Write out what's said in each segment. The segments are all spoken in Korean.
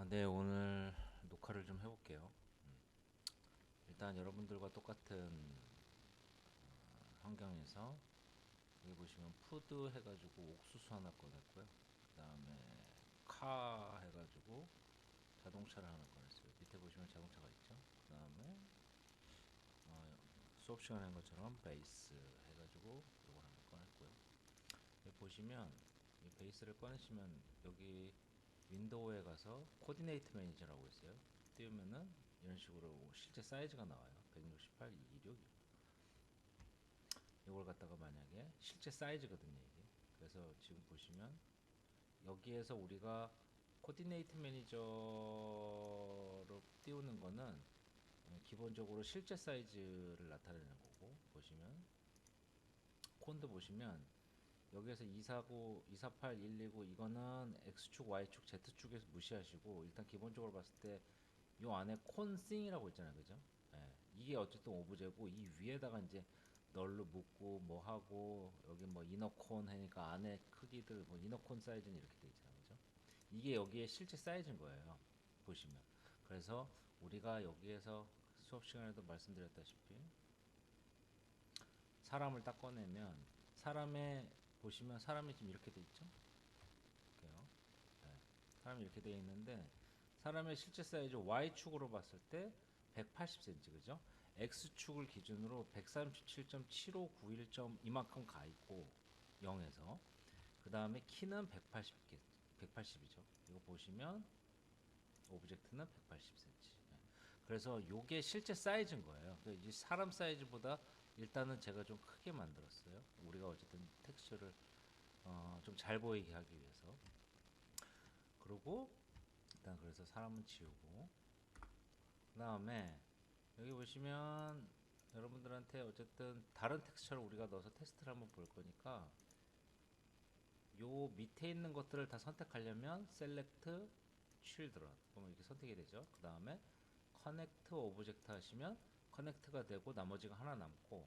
네, 오늘 녹화를 좀 해볼게요. 일단 여러분들과 똑같은 환경에서 여기 보시면 푸드 해가지고 옥수수 하나 꺼냈고요. 그 다음에 카 해가지고 자동차를 하나 꺼냈어요. 밑에 보시면 자동차가 있죠. 그 다음에 수업 시간에 한 것처럼 베이스 해가지고 이걸 하나 꺼냈고요. 여기 보시면 이 베이스를 꺼내시면 여기 윈도우에 가서 코디네이트 매니저라고 있어요. 띄우면은 이런 식으로 실제 사이즈가 나와요. 168, 226. 이걸 갖다가 만약에 실제 사이즈거든요, 이게. 그래서 지금 보시면 여기에서 우리가 코디네이트 매니저로 띄우는 거는 기본적으로 실제 사이즈를 나타내는 거고, 보시면 콘도 보시면 여기에서 249, 248, 129 이거는 X축, Y축, Z축에서 무시하시고 일단 기본적으로 봤을 때 요 안에 콘싱이라고 있잖아요, 그죠? 예, 이게 어쨌든 오브제고 이 위에다가 이제 널로 묶고 뭐 하고 여기 뭐 이너콘 하니까 안에 크기들 뭐 이너콘 사이즈는 이렇게 돼 있잖아요, 그죠? 이게 여기에 실제 사이즈인 거예요, 보시면. 그래서 우리가 여기에서 수업 시간에도 말씀드렸다시피 사람을 딱 꺼내면 사람의 보시면 사람이 지금 이렇게 돼 있죠? 볼게요. 네. 사람이 이렇게 돼 있는데 사람의 실제 사이즈 Y축으로 봤을 때 180cm 그죠? X축을 기준으로 137.7591. 이만큼 가 있고 0에서 그 다음에 키는 180이죠. 이거 보시면 오브젝트는 180cm. 그래서 요게 실제 사이즈인 거예요. 이 사람 사이즈보다 일단은 제가 좀 크게 만들었어요. 우리가 어쨌든 텍스처를 좀 잘 보이게 하기 위해서. 그리고 일단 그래서 사람은 지우고 그 다음에 여기 보시면 여러분들한테 어쨌든 다른 텍스처를 우리가 넣어서 테스트를 한번 볼 거니까 요 밑에 있는 것들을 다 선택하려면 셀렉트 children 그러면 이렇게 선택이 되죠. 그 다음에 커넥트 오브젝트 하시면 커넥트가 되고 나머지가 하나 남고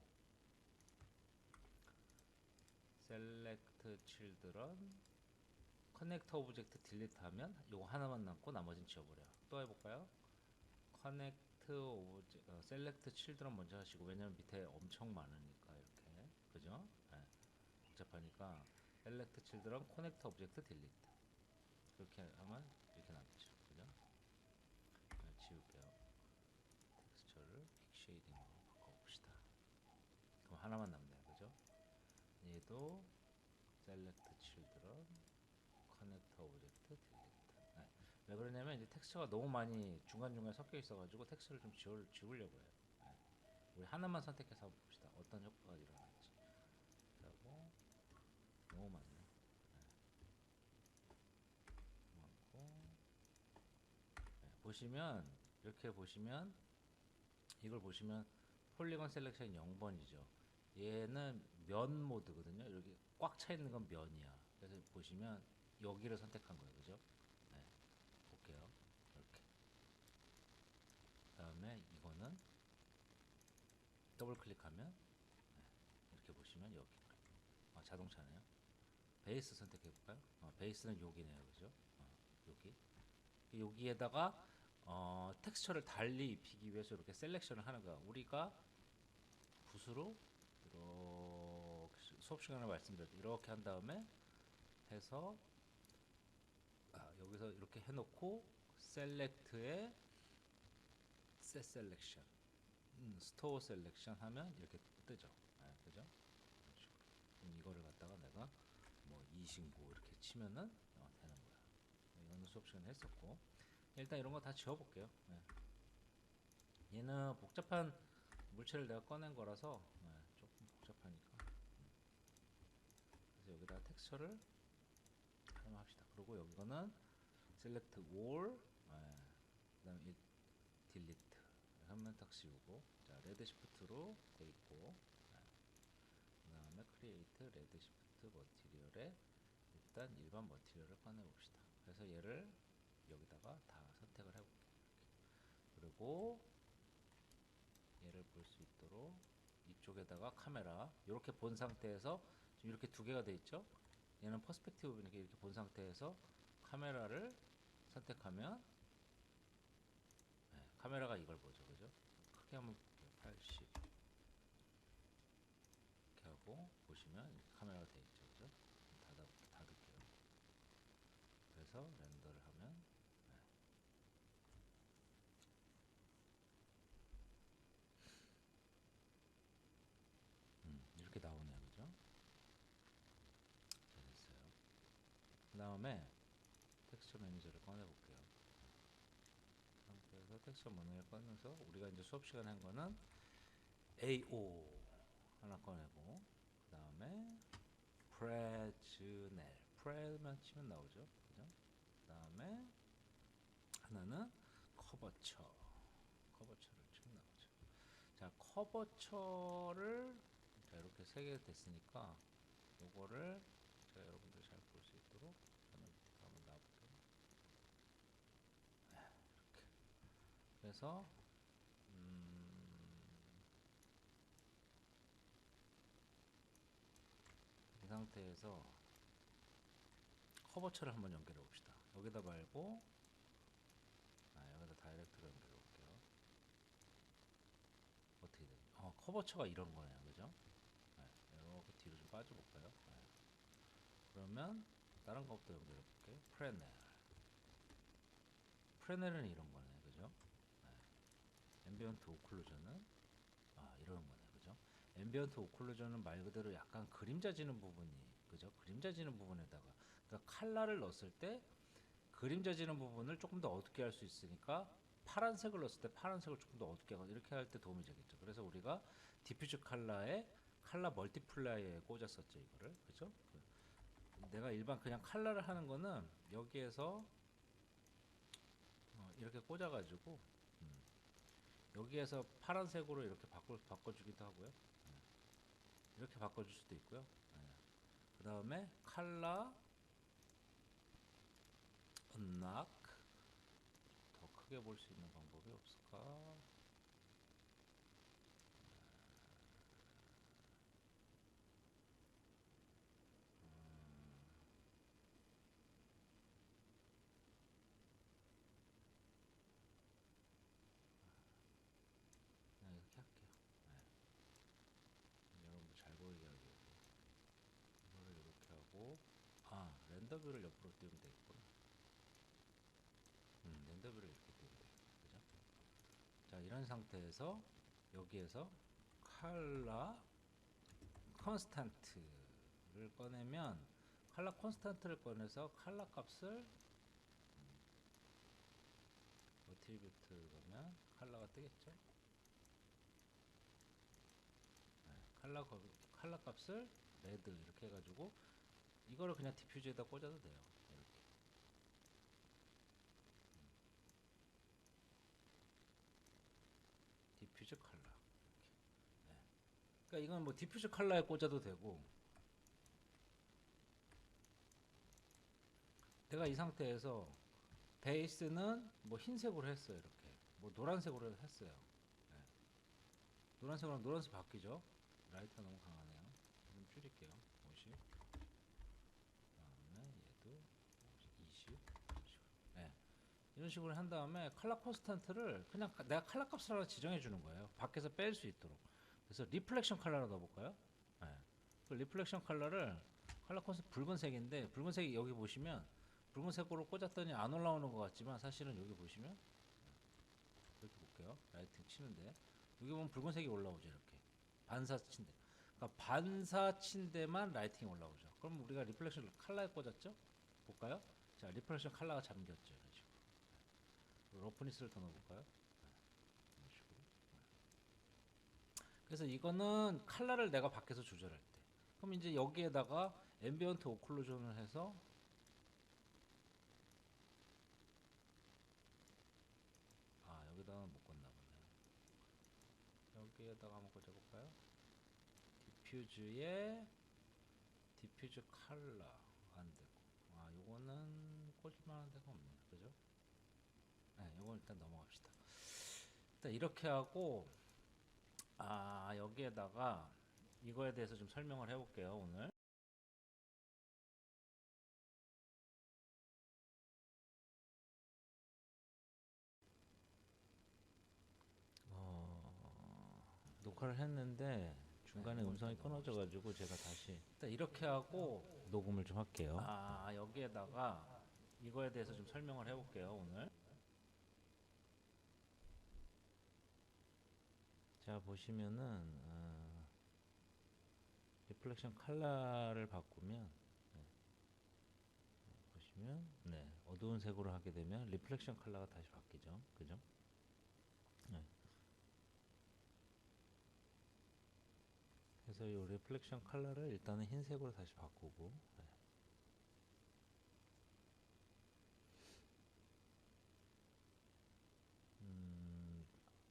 셀렉트 children 커넥터 오브젝트 딜리트 하면 요거 하나만 남고 나머지는 지워버려요. 또 해볼까요? 커넥트 오브젝트 셀렉트 칠드런 먼저 하시고 왜냐면 밑에 엄청 많으니까 이렇게 그죠? 네. 복잡하니까 셀렉트 칠드런 커넥터 오브젝트 딜리트 그렇게 하면 이렇게 남죠. 그죠? 네, 지울게요. 텍스처를 픽 쉐이딩으로 바꿔봅시다. 그럼 하나만 남네요. 그죠? 얘도 셀렉트 칠드런 커넥터 오브젝트 딜리트. 네. 왜 그러냐면 이제 텍스처가 너무 많이 중간중간 섞여 있어가지고 텍스처를 좀 지우려고 해요. 네. 우리 하나만 선택해서 한번 봅시다. 어떤 효과가 일어날지. 그리고 너무 많네. 많고 네. 보시면 이렇게 보시면 이걸 보시면 폴리건 셀렉션 0번이죠. 얘는 면 모드거든요. 여기 꽉 차 있는 건 면이야. 그래서 보시면 여기를 선택한 거예요. 그죠? 네. 볼게요. 이렇게. 그다음에 이거는 더블 클릭하면 네. 이렇게 보시면 여기 자동차네요. 베이스 선택해 볼까요? 베이스는 여기네요. 그죠? 여기. 여기에다가 텍스처를 달리 입히기 위해서 이렇게 셀렉션을 하는 거야. 우리가 붓으로 이렇게 수업 시간에 말씀드렸죠. 이렇게 한 다음에 해서 여기서 이렇게 해놓고 셀렉트에 셋 셀렉션, 스토어 셀렉션 하면 이렇게 뜨죠. 그죠? 그럼 이거를 갖다가 내가 뭐 이신고 이렇게 치면은 되는 거야. 이거는 수업 시간에 했었고 일단 이런 거 다 지워볼게요. 네. 얘는 복잡한 물체를 내가 꺼낸 거라서 조금 복잡하니까 그래서 여기다가 텍스처를 사용합시다. 그리고 여기는 select all 그 다음에 delete 한번 딱 씌우고 자 레드 시프트로 돼 있고 그 다음에 create 레드 시프트 머티리얼에 일단 일반 머티리얼을 꺼내 봅시다. 그래서 얘를 여기다가 다 선택을 해볼게요. 그리고 얘를 볼 수 있도록 이쪽에다가 카메라 이렇게 본 상태에서 지금 이렇게 두 개가 돼 있죠. 얘는 퍼스펙티브 이렇게 본 상태에서 카메라를 선택하면 카메라가 이걸 보죠, 그죠? 크게 한번 볼게요. 80 이렇게 하고 보시면 이렇게 카메라가 돼 있죠, 그죠? 닫을게요. 그래서 렌더를 하면 이렇게 나오네요, 그죠? 자, 됐어요. 그 다음에 텍스처 매니저를 꺼내볼게요. 상태에서 텍스처 매니저를 꺼내서 우리가 이제 수업 시간에 한 거는 AO 하나 꺼내고, 그 다음에 프레즈넬, 프레만 치면 나오죠, 그죠? 그 다음에 하나는 커버처를 치면 나오죠. 자, 커버처를 자 이렇게 세 개 됐으니까 요거를 제가 여러분들 잘 볼 수 있도록 저는 한번 놔볼게요. 이렇게. 그래서 이 상태에서 커버처를 한번 연결해 봅시다. 여기다 말고 여기다 다이렉트로 연결해 볼게요. 어떻게 되죠? 커버처가 이런 거네요, 그죠? 네, 이렇게 뒤로 좀 빠져 볼까요? 네. 그러면 다른 것부터 연결해 볼게요. 프레넬은 이런 거네, 그죠? 네. 앰비언트 오클루전은 이런 거네, 그죠? 앰비언트 오클루전은 말 그대로 약간 그림자 지는 부분이, 그죠? 그림자 지는 부분에다가 그러니까 칼라를 넣었을 때 그림자 지는 부분을 조금 더 어둡게 할 수 있으니까 파란색을 넣었을 때 파란색을 조금 더 어둡게 하고 이렇게 할 때 도움이 되겠죠. 그래서 우리가 디퓨즈 컬러에 칼라 멀티플라이어에 꽂았었죠, 이거를, 그죠? 내가 일반 그냥 칼라를 하는 거는 여기에서 이렇게 꽂아가지고 여기에서 파란색으로 이렇게 바꿔주기도 하고요. 이렇게 바꿔줄 수도 있고요. 그 다음에 칼라 언락 더 크게 볼 수 있는 방법이 없을까? 그냥 이렇게 할게요. 여러분들 잘 보이게 하기 위해서 이거를 이렇게 하고 렌더뷰를 옆으로 띄우면 되겠구나. 렌더뷰를 이렇게 띄우면 되겠다, 그죠? 자, 이런 상태에서 여기에서 칼라 컨스탄트를 꺼내면 칼라 콘스탄트를 꺼내서 칼라 값을 어트리뷰트 가면 칼라가 뜨겠죠? 칼라 값을 레드 이렇게 해가지고 이거를 그냥 디퓨즈에다 꽂아도 돼요. 이렇게 디퓨즈 칼라. 네. 그러니까 이건 뭐 디퓨즈 칼라에 꽂아도 되고, 내가 이 상태에서 베이스는 뭐 흰색으로 했어요. 이렇게 뭐 노란색으로 했어요. 네. 노란색 바뀌죠. 라이트가 너무 강하네요. 좀 줄일게요. 50. 그다음에 얘도 20. 네. 이런 식으로 한 다음에 컬러 콘스탄트를 그냥 내가 컬러 값을 하나 지정해 주는 거예요. 밖에서 뺄 수 있도록. 그래서 리플렉션 컬러로 넣어볼까요? 네. 그 리플렉션 컬러를 컬러 콘스탄트 붉은색인데 붉은색이 여기 보시면 붉은색으로 꽂았더니 안 올라오는 것 같지만 사실은 여기 보시면 이렇게 볼게요. 라이팅 치는데 여기 보면 붉은색이 올라오죠. 이렇게 반사친데. 그러니까 반사친데만 라이팅이 올라오죠. 그럼 우리가 리플렉션 컬러에 꽂았죠? 볼까요? 자, 리플렉션 컬러가 잠겼죠. 이런 식으로. 러프니스를 더 넣어볼까요? 이런 식으로. 그래서 이거는 컬러를 내가 밖에서 조절할 때. 그럼 이제 여기에다가 앰비언트 오클루전을 해서 여기다가 못 꽂나 보네요. 여기에다가 한번 꽂아볼까요? 디퓨즈에 디퓨즈 컬러 안 되고 요거는 꽂을만한 데가 없네요, 그죠? 네, 요건 일단 넘어갑시다. 일단 이렇게 하고 여기에다가 이거에 대해서 좀 설명을 해볼게요, 오늘. 녹화를 했는데 중간에 음성이 끊어져가지고 제가 다시 일단 이렇게 하고 녹음을 좀 할게요. 여기에다가 이거에 대해서 좀 설명을 해볼게요 오늘. 자 보시면은 리플렉션 컬러를 바꾸면 보시면 어두운 색으로 하게 되면 리플렉션 컬러가 다시 바뀌죠, 그죠? 네. 그래서 이 리플렉션 컬러를 일단은 흰색으로 다시 바꾸고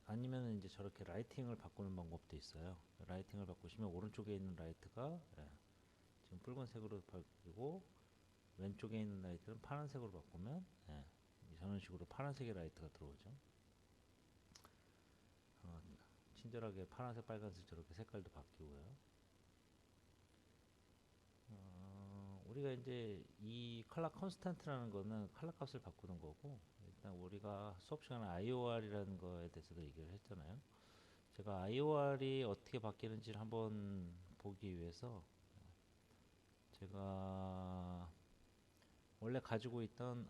아니면 이제 저렇게 라이팅을 바꾸는 방법도 있어요. 라이팅을 바꾸시면 오른쪽에 있는 라이트가 지금 붉은색으로 바뀌고 왼쪽에 있는 라이트는 파란색으로 바꾸면 저런 식으로 파란색의 라이트가 들어오죠. 친절하게 파란색, 빨간색 저렇게 색깔도 바뀌고요. 우리가 이제 이 컬러 컨스탄트라는 거는 컬러 값을 바꾸는 거고, 일단 우리가 수업 시간에 IOR이라는 거에 대해서도 얘기를 했잖아요. 제가 IOR이 어떻게 바뀌는지를 한번 보기 위해서 제가 원래 가지고 있던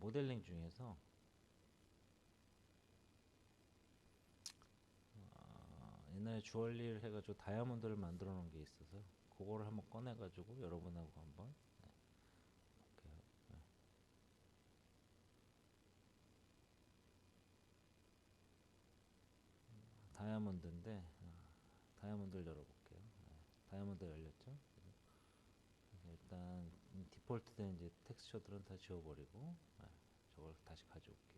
모델링 중에서 옛날에 주얼리를 해가지고 다이아몬드를 만들어 놓은 게 있어서 그거를 한번 꺼내가지고 여러분하고 한번 볼게요. 다이아몬드인데 다이아몬드를 열어볼게요. 다이아몬드 열렸죠? 그래서 일단 디폴트된 이제 텍스처들은 다 지워버리고 저걸 다시 가져올게요.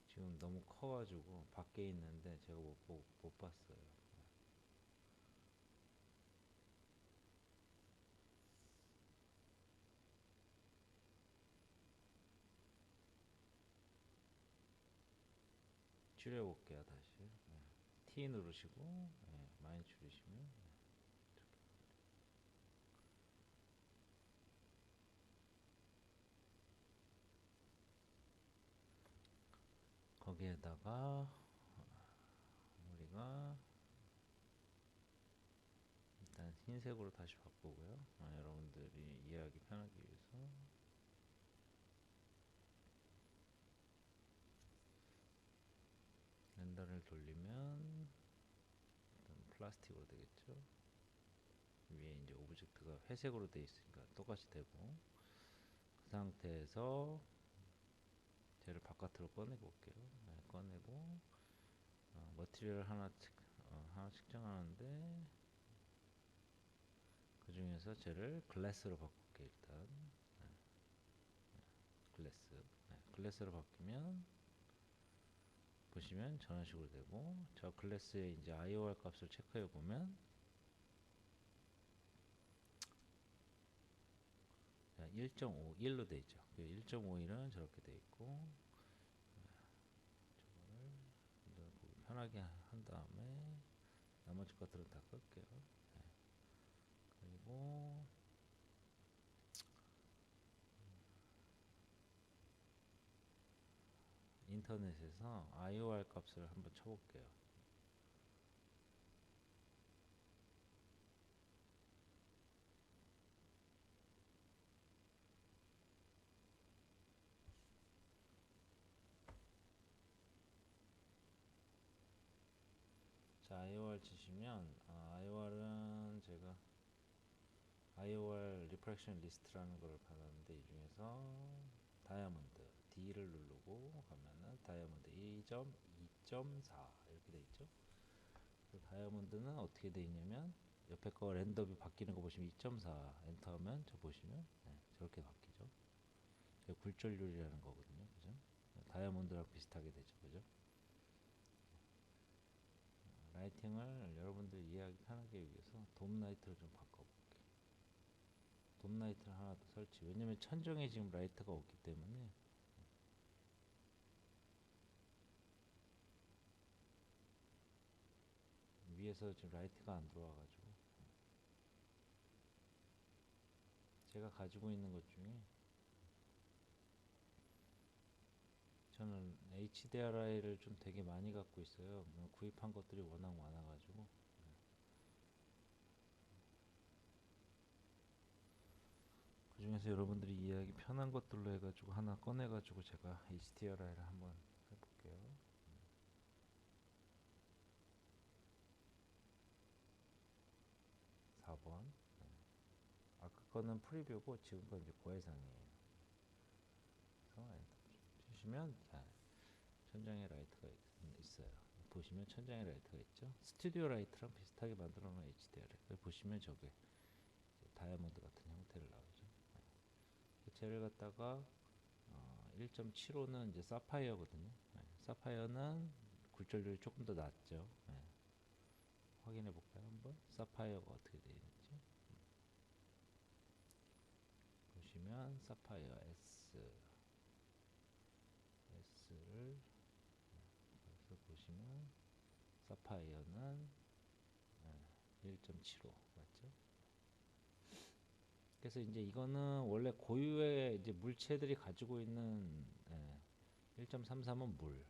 지금 너무 커가지고 밖에 있는데 제가 못 봤어요. 줄여볼게요 다시. T 누르시고 많이 줄이시면 거기에다가 우리가 일단 흰색으로 다시 바꾸고요. 여러분들이 이해하기 편하기 위해서 렌더를 돌리면 일단 플라스틱으로 되겠죠. 위에 이제 오브젝트가 회색으로 되어 있으니까 똑같이 되고, 그 상태에서 쟤를 바깥으로 꺼내 볼게요. 꺼내고 머티리얼 하나 측정하는데 그 중에서 쟤를 글래스로 바꿀게. 일단 글래스로 바뀌면 보시면 저런 식으로 되고, 저 글래스의 이제 IOR 값을 체크해 보면 1.5, 1로 돼 있죠. 1.51은 저렇게 돼 있고, 저거를 보기 편하게 한 다음에 나머지 것들은 다 끌게요. 그리고 인터넷에서 IOR 값을 한번 쳐볼게요. 자, IOR 치시면 IOR은 제가 IOR 리프렉션 리스트라는 걸 받았는데, 이 중에서 다이아몬드 D를 누르고 가면은 다이아몬드 2.2.4 이렇게 돼 있죠. 그 다이아몬드는 어떻게 돼 있냐면 옆에 거 랜덤이 바뀌는 거 보시면 2.4 엔터하면 저 보시면 저렇게 바뀌죠. 굴절률이라는 거거든요. 그죠? 다이아몬드랑 비슷하게 되죠. 그죠? 라이팅을 여러분들 이해하기 편하게 위해서 돔 라이트를 좀 바꿔볼게요. 봄 라이트를 하나 더 설치. 왜냐면 천정에 지금 라이트가 없기 때문에. 위에서 지금 라이트가 안 들어와가지고 제가 가지고 있는 것 중에 저는 HDRI를 좀 되게 많이 갖고 있어요. 구입한 것들이 워낙 많아가지고 그 중에서 여러분들이 이해하기 편한 것들로 해가지고 하나 꺼내가지고 제가 HDRI를 한번 해볼게요. 4번. 아까 거는 프리뷰고 지금 건 이제 고해상이에요. 그래서 엔터 치시면 자, 천장에 라이트가 있어요. 보시면 천장에 라이트가 있죠. 스튜디오 라이트랑 비슷하게 만들어 놓은 HDR. 보시면 저게 다이아몬드 같은 형태를 나오죠. 쟤를 갖다가 1.75는 이제 사파이어거든요. 사파이어는 굴절률이 조금 더 낮죠. 확인해 볼까요? 한번 사파이어가 어떻게 되어 있는지 보시면 사파이어 S를 여기서 보시면 사파이어는 1.75 맞죠? 그래서 이제 이거는 원래 고유의 이제 물체들이 가지고 있는 1.33은 물을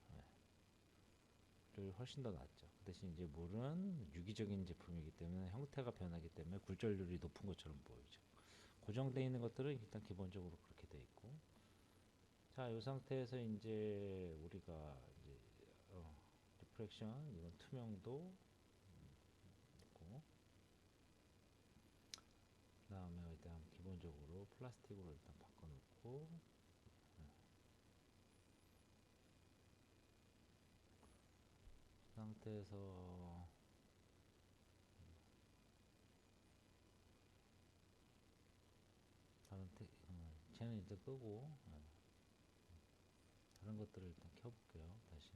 훨씬 더 낫죠. 그 대신 이제 물은 유기적인 제품이기 때문에 형태가 변하기 때문에 굴절률이 높은 것처럼 보이죠. 고정되어 있는 것들은 일단 기본적으로 그렇게 돼 있고, 자, 이 상태에서 이제 우리가 이제 리프렉션 이건 투명도 있고, 그 다음에 일단 기본적으로 플라스틱으로 일단 바꿔놓고, 그 상태에서 쟤는 일단 끄고 다른 것들을 일단 켜볼게요. 다시.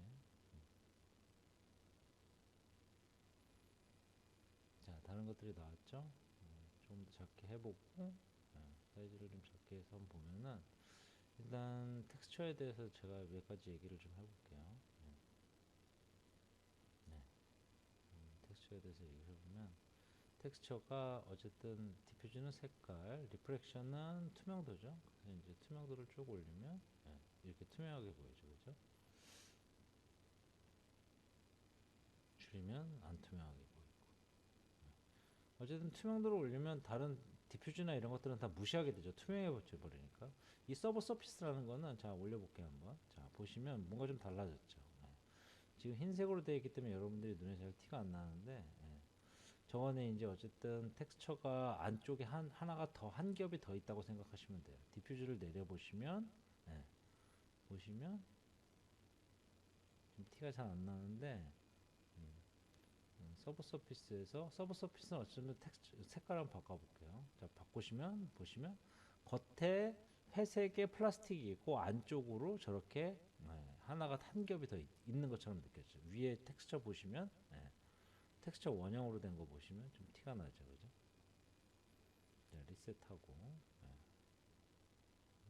자, 다른 것들이 나왔죠? 좀 더 작게 해보고 사이즈를 좀 작게 해서 한번 보면은 일단 텍스처에 대해서 제가 몇 가지 얘기를 좀 해볼게요. 네. 텍스처에 대해서 얘기를 해보면 텍스처가 어쨌든 디퓨즈는 색깔, 리프렉션은 투명도죠. 그래서 이제 투명도를 쭉 올리면 이렇게 투명하게 보이죠, 그죠? 줄이면 안 투명하게 보이고. 어쨌든 투명도를 올리면 다른 디퓨즈나 이런 것들은 다 무시하게 되죠. 투명해져 버리니까. 이 서버 서피스라는 거는 자 올려볼게요 한번. 자 보시면 뭔가 좀 달라졌죠. 지금 흰색으로 되어 있기 때문에 여러분들이 눈에 잘 티가 안 나는데 저거는 이제 어쨌든 텍스처가 안쪽에 하나가 더 한 겹이 더 있다고 생각하시면 돼요. 디퓨즈를 내려보시면 보시면 좀 티가 잘 안 나는데 서브 서피스에서 서브 서피스는 어쩌면 텍스처 색깔 한번 바꿔볼게요. 자 바꾸시면 보시면 겉에 회색의 플라스틱이 있고 안쪽으로 저렇게 하나가 한 겹이 더 있는 것처럼 느껴져요. 위에 텍스처 보시면 텍스처 원형으로 된 거 보시면 좀 티가 나죠, 그죠? 네, 리셋하고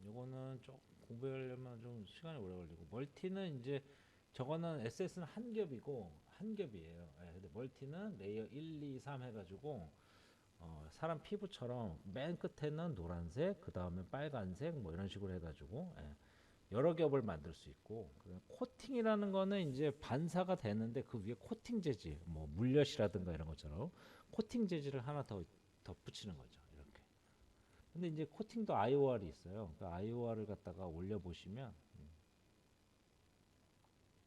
요거는 좀 공부하려면 좀 시간이 오래 걸리고 멀티는 이제 저거는 SS는 한 겹이고 한 겹이에요. 근데 멀티는 레이어 1, 2, 3 해가지고 사람 피부처럼 맨 끝에는 노란색, 그 다음에 빨간색 뭐 이런 식으로 해가지고 여러 겹을 만들 수 있고 코팅이라는 거는 이제 반사가 되는데 그 위에 코팅 재질, 뭐 물엿이라든가 이런 것처럼 코팅 재질을 하나 더 덧붙이는 거죠. 이렇게. 근데 이제 코팅도 IOR이 있어요. 그 IOR을 갖다가 올려 보시면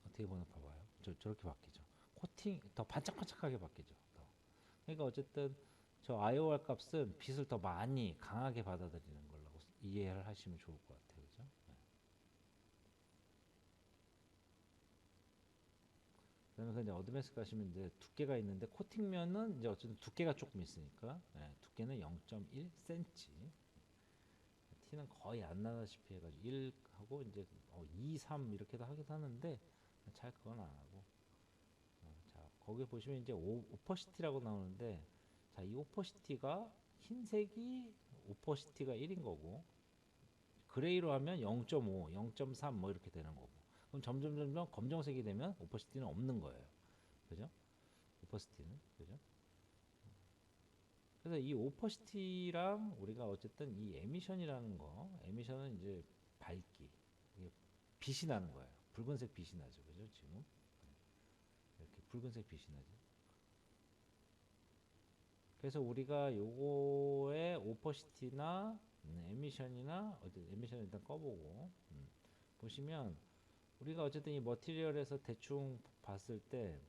어떻게 보나 봐봐요. 저렇게 바뀌죠. 코팅 더 반짝반짝하게 바뀌죠. 그러니까 어쨌든 저 IOR 값은 빛을 더 많이 강하게 받아들이는 걸로 이해를 하시면 좋을 것 같아요. 그죠? 그다음에 이제 어드밴스 가시면 이제 두께가 있는데 코팅면은 이제 어쨌든 두께가 조금 있으니까 두께는 0.1cm. 티는 거의 안 나다시피 해가지고 1 하고 이제 2, 3 이렇게도 하기도 하는데 잘 그건 안 하고 자 거기 보시면 이제 오퍼시티라고 나오는데 자 이 오퍼시티가 흰색이 오퍼시티가 1인 거고 그레이로 하면 0.5, 0.3 뭐 이렇게 되는 거고 그럼 점점 검정색이 되면 오퍼시티는 없는 거예요. 그죠? 오퍼시티는 그죠? 그래서 이 오퍼시티랑 우리가 어쨌든 이 에미션이라는 거, 에미션은 이제 밝기, 이게 빛이 나는 거예요. 붉은색 빛이 나죠, 그죠? 지금 이렇게 붉은색 빛이 나죠. 그래서 우리가 요거의 오퍼시티나 에미션이나 어쨌든 에미션 일단 꺼보고 보시면 우리가 어쨌든 이 머티리얼에서 대충 봤을 때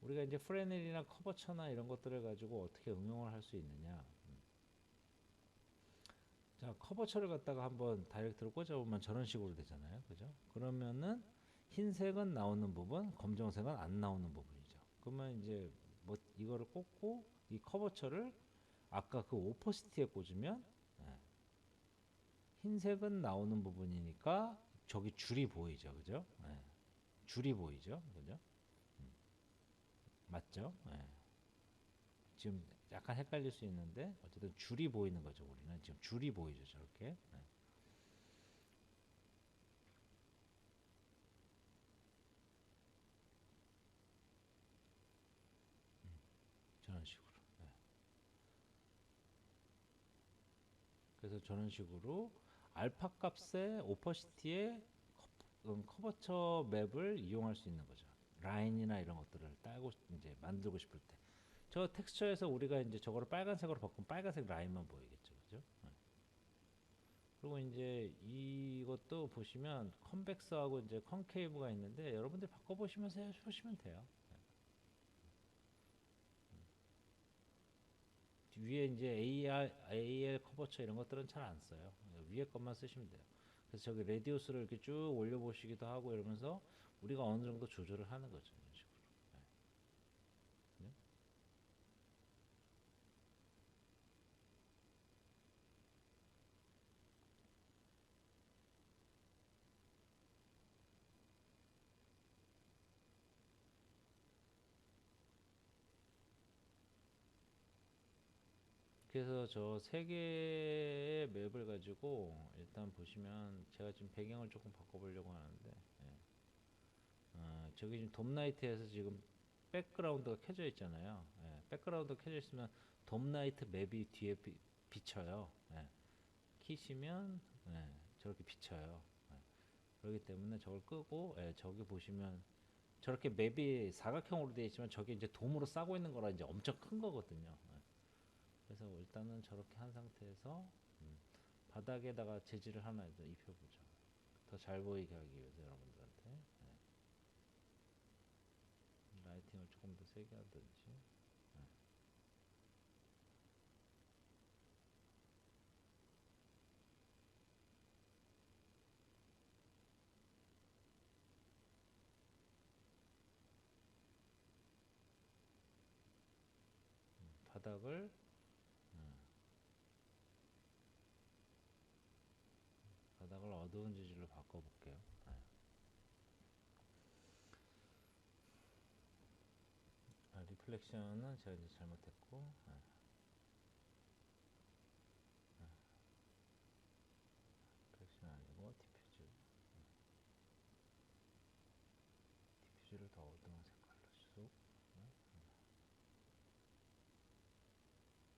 우리가 이제 프레넬이나 커버처나 이런 것들을 가지고 어떻게 응용을 할 수 있느냐. 자, 커버처를 갖다가 한번 다이렉트로 꽂아보면 저런 식으로 되잖아요. 그죠? 그러면은 흰색은 나오는 부분, 검정색은 안 나오는 부분이죠. 그러면 이제 뭐 이거를 꽂고 이 커버처를 아까 그 오퍼시티에 꽂으면 예, 흰색은 나오는 부분이니까 저기 줄이 보이죠. 그죠? 예, 줄이 보이죠. 그죠? 맞죠? 예. 지금 약간 헷갈릴 수 있는데 어쨌든 줄이 보이는 거죠. 우리는 지금 줄이 보이죠. 저렇게. 예. 저런 식으로. 예. 그래서 저런 식으로 알파 값의 오퍼시티의 커버처 맵을 이용할 수 있는 거죠. 라인이나 이런 것들을 따고 이제 만들고 싶을 때. 저 텍스처에서 우리가 이제 저거를 빨간색으로 바꾸면 빨간색 라인만 보이겠죠. 그죠? 네. 그리고 이제 이것도 보시면 컨벡스하고 이제 컨케이브가 있는데 여러분들 바꿔보시면서 해보시면 돼요. 위에 이제 AL 커버처 이런 것들은 잘 안 써요. 위에 것만 쓰시면 돼요. 그래서 저기 레디우스를 이렇게 쭉 올려보시기도 하고 이러면서 우리가 어느 정도 조절을 하는 거죠. 이런 식으로. 네. 그래서 저 세 개의 맵을 가지고 일단 보시면 제가 지금 배경을 조금 바꿔보려고 하는데 저기 지금 돔나이트에서 지금 백그라운드가 켜져 있잖아요. 예, 백그라운드가 켜져 있으면 돔나이트 맵이 뒤에 비쳐요. 예, 키시면 예, 저렇게 비쳐요. 예, 그렇기 때문에 저걸 끄고 저기 보시면 저렇게 맵이 사각형으로 되어 있지만 저게 이제 돔으로 싸고 있는 거라 이제 엄청 큰 거거든요. 예, 그래서 일단은 저렇게 한 상태에서 바닥에다가 재질을 하나 입혀보죠. 더 잘 보이게 하기 위해서 여러분들한테 라이팅을 조금 더 세게 하든지 바닥을 바닥을 어두운 재질로 바꿔볼게요. 리플렉션은 제가 이제 잘못했고 리플렉션 아니고 디퓨즈를 더 어두운 색깔로 쑥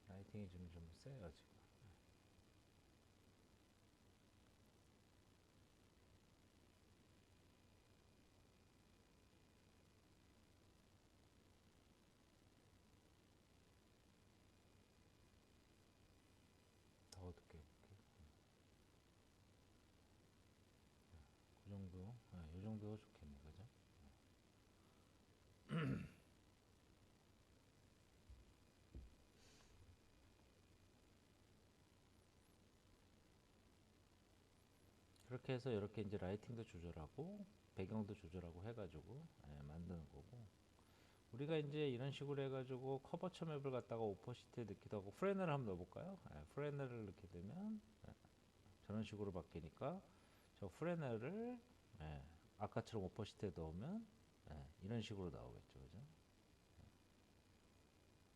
라이팅이 좀 세요 지금. 더 어둡게 해볼게요. 그 정도, 이 정도가 좋겠네, 그죠? 그렇게 해서 이렇게 이제 라이팅도 조절하고 배경도 조절하고 해가지고 만드는 거고. 우리가 이제 이런 식으로 해가지고 커버처 맵을 갖다가 오퍼시티에 넣기도 하고 프레넬을 한번 넣어볼까요? 프레넬을 넣게 되면 저런 식으로 바뀌니까 저 프레넬을 아까처럼 오퍼시티에 넣으면 이런 식으로 나오겠죠, 그죠?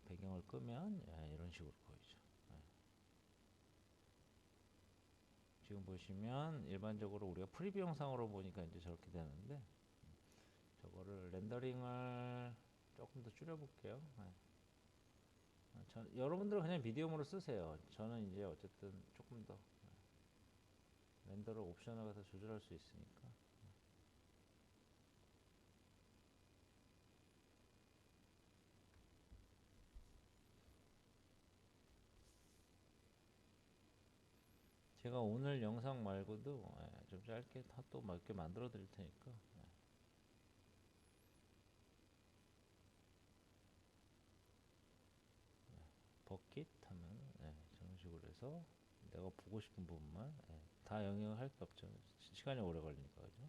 배경을 끄면 이런 식으로 보이죠. 지금 보시면 일반적으로 우리가 프리뷰 영상으로 보니까 이제 저렇게 되는데 저거를 렌더링을 조금 더 줄여볼게요. 네. 여러분들은 그냥 미디엄으로 쓰세요. 저는 이제 어쨌든 조금 더 렌더를 옵션을 가서 조절할 수 있으니까. 제가 오늘 영상 말고도 좀 짧게 또 몇 개 만들어 드릴 테니까. 버킷 하면 저런 식으로 해서 내가 보고 싶은 부분만 다 영역을 할 게 없죠. 시간이 오래 걸리니까. 그죠?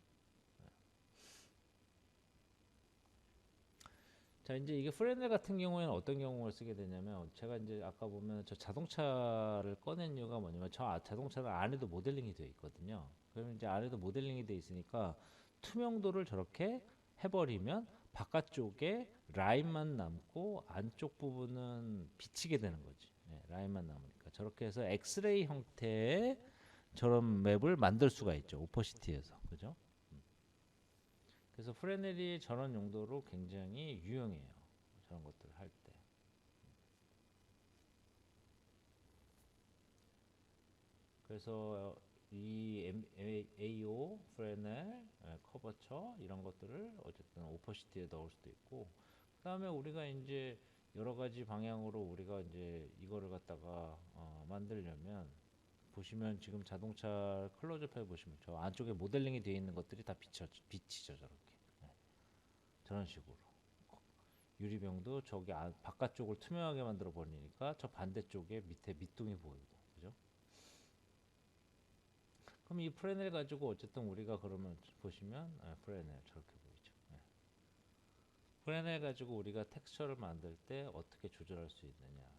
자, 이제 이게 프레넬 같은 경우에는 어떤 경우를 쓰게 되냐면 제가 이제 아까 보면 저 자동차를 꺼낸 이유가 뭐냐면 자동차는 안에도 모델링이 되어 있거든요. 그러면 이제 안에도 모델링이 되어 있으니까 투명도를 저렇게 해버리면 바깥쪽에 라인만 남고 안쪽 부분은 비치게 되는 거지. 라인만 남으니까 저렇게 해서 엑스레이 형태의 저런 맵을 만들 수가 있죠. 오퍼시티에서. 그죠? 그래서 프레넬이 저런 용도로 굉장히 유용해요. 저런 것들 할 때. 그래서 이 AO, 프레넬, 커버처 이런 것들을 어쨌든 오퍼시티에 넣을 수도 있고, 그다음에 우리가 이제 여러 가지 방향으로 우리가 이제 이거를 갖다가 만들려면 보시면 지금 자동차 클로즈업해 보시면 저 안쪽에 모델링이 되어 있는 것들이 다 비치죠 저렇게. 네. 저런 식으로. 유리병도 저기 바깥쪽을 투명하게 만들어 버리니까 저 반대쪽에 밑에 밑둥이 보이고, 그죠? 그럼 이 프레넬 가지고 어쨌든 우리가 그러면 보시면 프레넬 저렇게 보이죠. 프레넬 가지고 우리가 텍스처를 만들 때 어떻게 조절할 수 있느냐?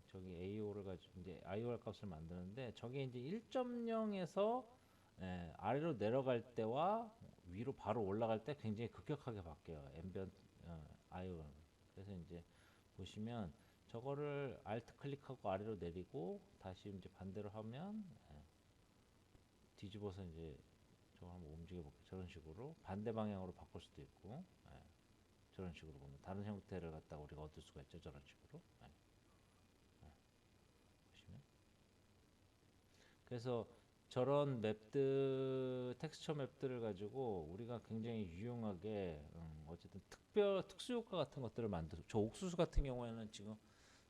저기 AO를 가지고 이제 IOR 값을 만드는데 저게 이제 1.0에서 아래로 내려갈 때와 위로 바로 올라갈 때 굉장히 급격하게 바뀌어요. 앰비언트 IOR. 그래서 이제 보시면 저거를 Alt 클릭하고 아래로 내리고 다시 이제 반대로 하면 뒤집어서 이제 저거 한번 움직여 볼게요. 저런 식으로 반대 방향으로 바꿀 수도 있고 저런 식으로 보면 다른 형태를 갖다가 우리가 얻을 수가 있죠. 저런 식으로 보시면 그래서 저런 맵들 텍스처 맵들을 가지고 우리가 굉장히 유용하게 어쨌든 특수 효과 같은 것들을 만들어. 저 옥수수 같은 경우에는 지금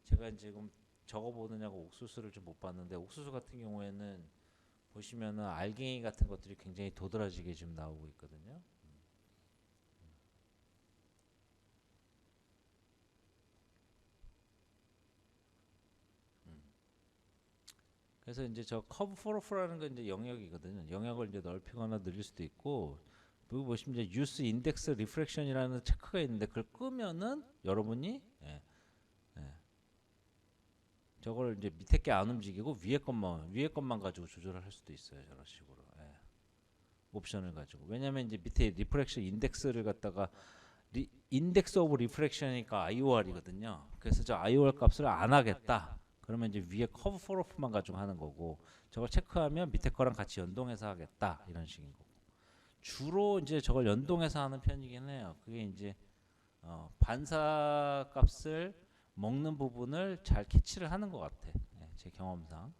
제가 지금 적어 보느냐고 옥수수를 좀 못 봤는데 옥수수 같은 경우에는 보시면은 알갱이 같은 것들이 굉장히 도드라지게 지금 나오고 있거든요. 그래서 이제 저 커브 포로프라는 건 이제 영역이거든요. 영역을 이제 넓히거나 늘릴 수도 있고, 여기 보시면 이제 유스 인덱스 리프렉션이라는 체크가 있는데 그걸 끄면은 여러분이 저걸 이제 밑에 게 안 움직이고 위에 것만 가지고 조절을 할 수도 있어요. 저런 식으로 옵션을 가지고. 왜냐면 이제 밑에 리프렉션 인덱스를 갖다가 인덱스 오브 리프렉션이니까 IOR이거든요. 그래서 저 IOR 값을 안 하겠다. 그러면 이제 위에 커브 폴오프만 가지고 하는 거고 저걸 체크하면 밑에 거랑 같이 연동해서 하겠다 이런 식인 거고 주로 이제 저걸 연동해서 하는 편이긴 해요. 그게 이제 반사 값을 먹는 부분을 잘 캐치를 하는 것 같아. 제 경험상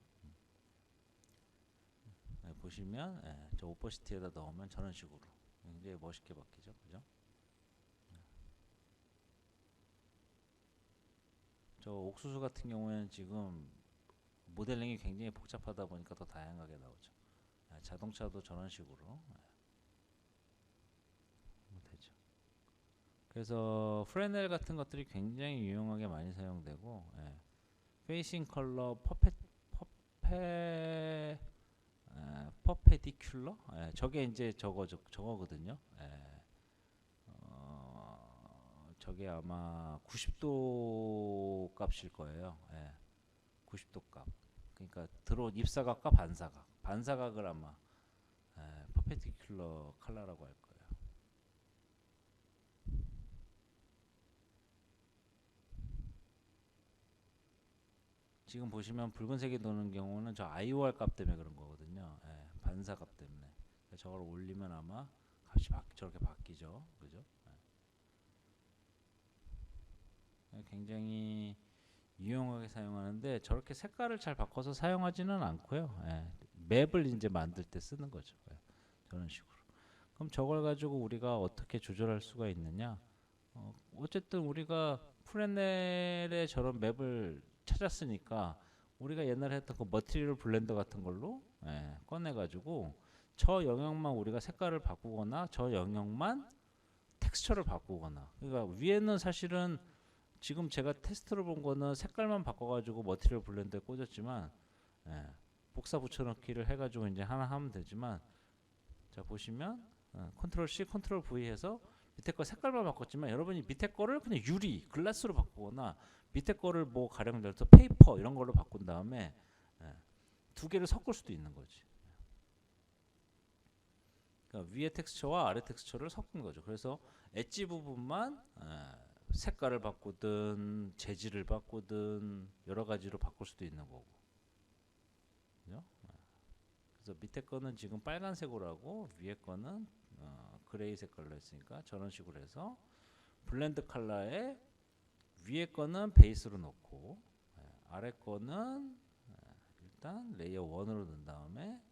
보시면 저 오퍼시티에다 넣으면 저런 식으로 굉장히 멋있게 바뀌죠, 그죠? 저 옥수수 같은 경우에는 지금 모델링이 굉장히 복잡하다 보니까 더 다양하게 나오죠. 자동차도 저런 식으로 되죠. 그래서 프레넬 같은 것들이 굉장히 유용하게 많이 사용되고 페이싱 컬러 퍼페디큘러 저게 이제 저거거든요. 저게 아마 90도 값일 거예요. 90도 값. 그러니까 들어온 입사각과 반사각을 아마 퍼페디큘러 컬러라고 할 거예요. 지금 보시면 붉은색이 도는 경우는 저 IOR 값 때문에 그런 거거든요. 예, 반사 값 때문에. 저걸 올리면 아마 값이 저렇게 바뀌죠. 그죠? 예, 굉장히 유용하게 사용하는데 저렇게 색깔을 잘 바꿔서 사용하지는 않고요. 예, 맵을 이제 만들 때 쓰는 거죠. 예, 저런 식으로. 그럼 저걸 가지고 우리가 어떻게 조절할 수가 있느냐? 어쨌든 우리가 프레넬의 저런 맵을 찾았으니까 우리가 옛날에 했던 그 머티리얼 블렌더 같은 걸로 꺼내가지고 저 영역만 우리가 색깔을 바꾸거나 저 영역만 텍스처를 바꾸거나, 그러니까 위에는 사실은 지금 제가 테스트로 본 거는 색깔만 바꿔가지고 머티리얼 블렌더에 꽂았지만 예, 복사 붙여넣기를 해가지고 이제 하나 하면 되지만, 자 보시면 컨트롤 C, 컨트롤 V 해서 밑에 거 색깔만 바꿨지만 여러분이 밑에 거를 그냥 유리, 글라스로 바꾸거나 밑에 거를 뭐 가령 예를 들어서 페이퍼 이런 걸로 바꾼 다음에 두 개를 섞을 수도 있는 거지. 그러니까 위에 텍스처와 아래 텍스처를 섞은 거죠. 그래서 엣지 부분만 색깔을 바꾸든 재질을 바꾸든 여러 가지로 바꿀 수도 있는 거고. 그죠? 그래서 밑에 거는 지금 빨간색으로 하고 위에 거는 그레이 색깔로 했으니까 저런 식으로 해서 블렌드 컬러에 위에 거는 베이스로 놓고 아래 거는 일단 레이어 1으로 넣은 다음에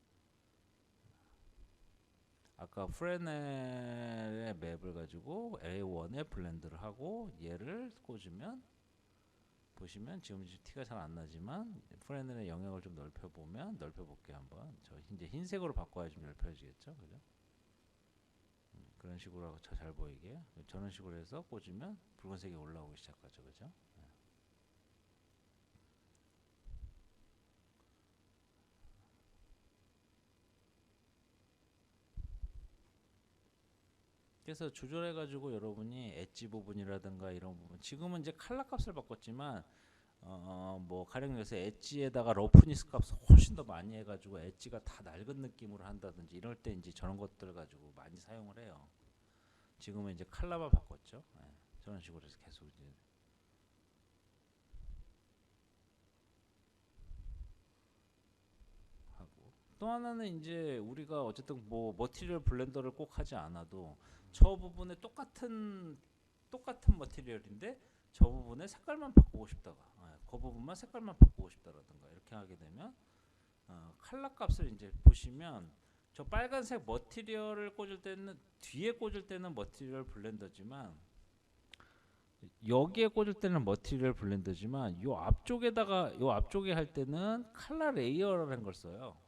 아까 프레넬의 맵을 가지고 A1에 블렌드를 하고 얘를 꽂으면 보시면 지금 티가 잘 안 나지만 프레넬의 영역을 좀 넓혀보면, 넓혀볼게요 한번. 저 이제 흰색으로 바꿔야 좀 넓혀지겠죠, 그죠? 그런 식으로 하고 잘 보이게 저런 식으로 해서 꽂으면 붉은색이 올라오기 시작하죠, 그죠? 그래서 조절해가지고 여러분이 엣지 부분이라든가 이런 부분, 지금은 이제 칼라 값을 바꿨지만 뭐 가령 요새 엣지에다가 러프니스 값을 훨씬 더 많이 해가지고 엣지가 다 낡은 느낌으로 한다든지 이럴 때 이제 저런 것들 가지고 많이 사용을 해요. 지금은 이제 칼라만 바꿨죠. 저런 식으로 해서 계속 이제 하고, 또 하나는 이제 우리가 어쨌든 뭐 머티리얼 블렌더를 꼭 하지 않아도 저 부분에 똑같은 머티리얼인데 저 부분에 색깔만 바꾸고 싶다가 그 부분만 색깔만 바꾸고 싶다라든가 이렇게 하게 되면 컬러 값을 이제 보시면 저 빨간색 머티리얼을 꽂을 때는 뒤에 꽂을 때는 머티리얼 블렌더지만 여기에 꽂을 때는 머티리얼 블렌더지만 요 앞쪽에 할 때는 컬러 레이어라는 걸 써요.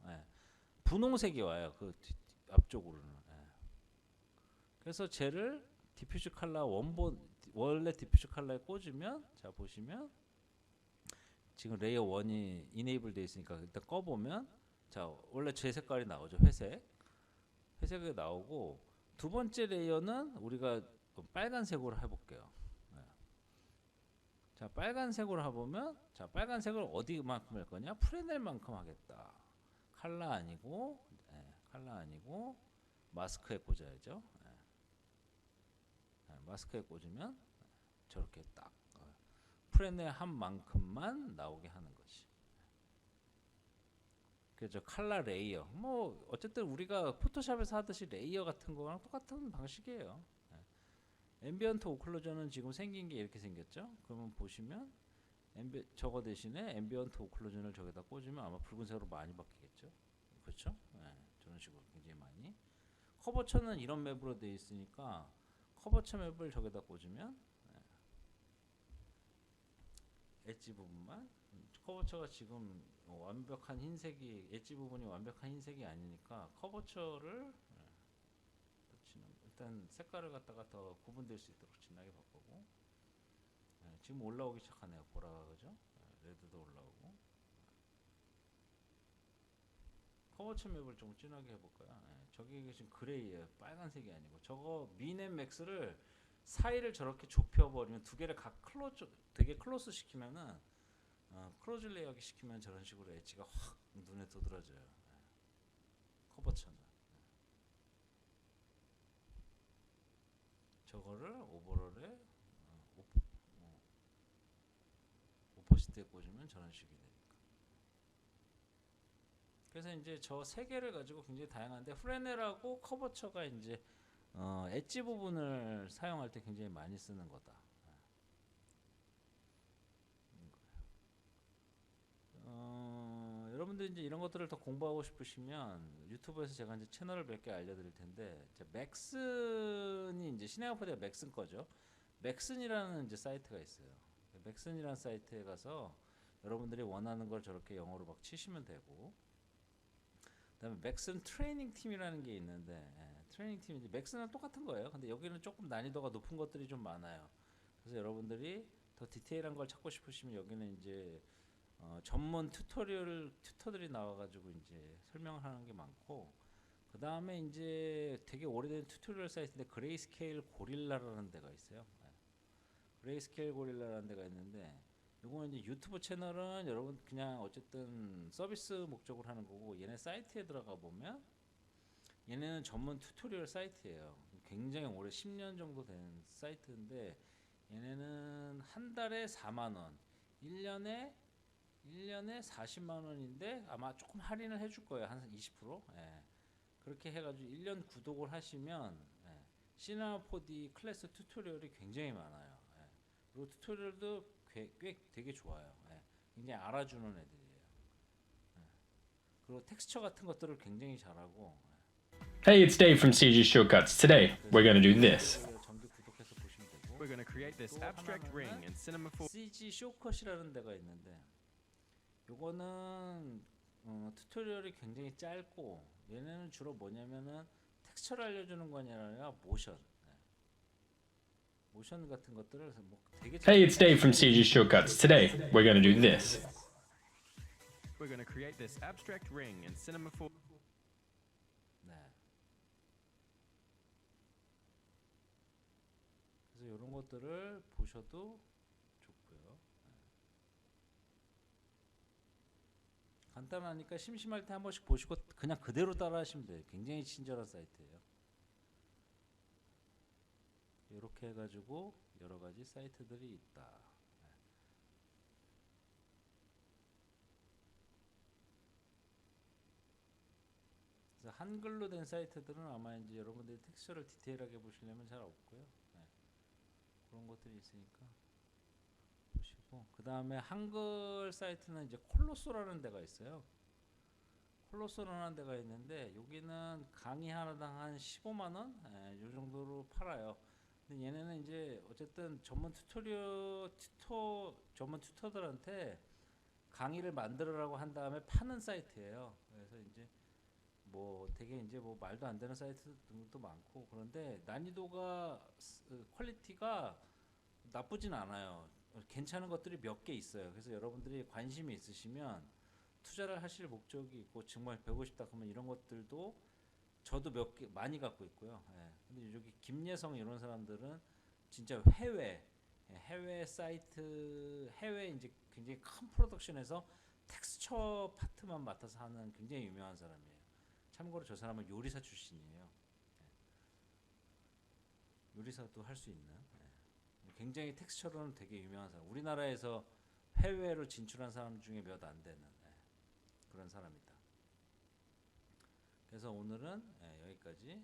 분홍색이 와요. 그 앞쪽으로는. 그래서 쟤를 디퓨즈 컬러 원래 디퓨즈 컬러에 꽂으면, 자 보시면 지금 레이어 1이 이네이블 되어 있으니까 일단 꺼보면 자 원래 제 색깔이 나오죠. 회색이 나오고, 두 번째 레이어는 우리가 빨간색으로 해볼게요. 자 빨간색으로 해보면, 자 빨간색을 어디만큼 할 거냐, 프레넬만큼 하겠다. 칼라 아니고 마스크에 꽂아야죠. 마스크에 꽂으면 저렇게 딱 프레넬 한 만큼만 나오게 하는 거지. 그죠? 칼라 레이어. 뭐 어쨌든 우리가 포토샵에서 하듯이 레이어 같은 거랑 똑같은 방식이에요. 앰비언트 오클루전은 지금 생긴 게 이렇게 생겼죠? 그러면 보시면 저거 대신에 앰비언트 오클루전을 저기다 꽂으면 아마 붉은색으로 많이 바뀌겠죠? 그렇죠? 저런 식으로 굉장히 많이. 커버처는 이런 맵으로 되어 있으니까 커버처 맵을 저기다 꽂으면 엣지 부분만, 커버처가 지금 완벽한 흰색이, 엣지 부분이 완벽한 흰색이 아니니까 커버처를 일단 색깔을 갖다가 더 구분될 수 있도록 진하게 바꾸고, 지금 올라오기 시작하네요. 보라가, 그죠? 레드도 올라오고. 커버처 맵을 좀 진하게 해볼까요? 저기 지금 그레이예요. 빨간색이 아니고. 저거 미넨 맥스를 사이를 저렇게 좁혀버리면 두 개를 각 되게 클로스 시키면은 클로즈 레이어하게 시키면 저런 식으로 엣지가 확 눈에 도드라져요. 커버처는 저거를 오버롤에 오퍼시티에 꽂으면 저런 식이 되니까. 그래서 이제 저 세 개를 가지고 굉장히 다양한데 프레넬하고 커버처가 이제 엣지 부분을 사용할 때 굉장히 많이 쓰는 거다. 여러분들 이제 이런 것들을 더 공부하고 싶으시면 유튜브에서 제가 이제 채널을 몇 개 알려드릴 텐데, 맥슨이 이제 시네마포드가 맥슨 거죠. 맥슨이라는 이제 사이트가 있어요. 맥슨이라는 사이트에 가서 여러분들이 원하는 걸 저렇게 영어로 막 치시면 되고, 그다음에 맥슨 트레이닝 팀이라는 게 있는데, 트레이닝 팀인데 맥슨은 똑같은 거예요. 근데 여기는 조금 난이도가 높은 것들이 좀 많아요. 그래서 여러분들이 더 디테일한 걸 찾고 싶으시면 여기는 이제 전문 튜터들이 나와가지고 이제 설명을 하는 게 많고, 그 다음에 이제 되게 오래된 튜토리얼 사이트인데 그레이스케일 고릴라라는 데가 있어요. 그레이스케일 고릴라라는 데가 있는데, 요거는 이제 유튜브 채널은 여러분 그냥 어쨌든 서비스 목적으로 하는 거고, 얘네 사이트에 들어가 보면 얘네는 전문 튜토리얼 사이트예요. 굉장히 오래 10년 정도 된 사이트인데, 얘네는 한 달에 4만 원, 1년에 40만 원인데 아마 조금 할인을 해줄 거예요. 한 20%. 예. 그렇게 해가지고 1년 구독을 하시면 시나포디 클래스 튜토리얼이 굉장히 많아요. 예. 그리고 튜토리얼도 꽤 되게 좋아요. 예. 굉장히 알아주는 애들이에요. 예. 그리고 텍스처 같은 것들을 굉장히 잘하고. Hey, it's Dave from CG Shortcuts. Today, we're going to do this. 정기 구독해서 보시면 되고. We're going to create this 또 abstract ring 하나는 in Cinema 4. CG 쇼컷이라는 데가 있는데, 요거는 튜토리얼이 굉장히 짧고, 얘네는 주로 뭐냐면은 텍스처를 알려주는 거 아니라 모션, 모션 같은 것들을 뭐 되게 Hey, it's Dave from CG Shortcuts. Today, we're going to do this. We're going to create this abstract ring in Cinema 4. 네. 그래서 이런 것들을 보셔도 좋고요. 간단하니까 심심할 때 한 번씩 보시고 그냥 그대로 따라 하시면 돼요. 굉장히 친절한 사이트예요. 이렇게 해가지고 여러 가지 사이트들이 있다. 그래서 한글로 된 사이트들은 아마 이제 여러분들이 텍스처를 디테일하게 보시려면 잘 없고요. 그런 것들이 있으니까 보시고, 그 다음에 한글 사이트는 이제 콜로소라는 데가 있어요. 콜로소라는 데가 있는데, 여기는 강의 하나당 한 15만 원, 요 정도로 팔아요. 근데 얘네는 이제 어쨌든 전문 전문 튜터들한테 강의를 만들으라고 한 다음에 파는 사이트예요. 그래서 이제 뭐 되게 이제 뭐 말도 안 되는 사이트도 많고, 그런데 난이도가 퀄리티가 나쁘진 않아요. 괜찮은 것들이 몇 개 있어요. 그래서 여러분들이 관심이 있으시면 투자를 하실 목적이 있고 정말 배우고 싶다 그러면 이런 것들도 저도 몇 개 많이 갖고 있고요. 근데 여기 김예성 이런 사람들은 진짜 해외 사이트, 해외 이제 굉장히 큰 프로덕션에서 텍스처 파트만 맡아서 하는 굉장히 유명한 사람이에요. 참고로 저 사람은 요리사 출신이에요. 요리사도 할 수 있는, 굉장히 텍스처로는 되게 유명한 사람. 우리나라에서 해외로 진출한 사람 중에 몇 안 되는 그런 사람이다. 그래서 오늘은 여기까지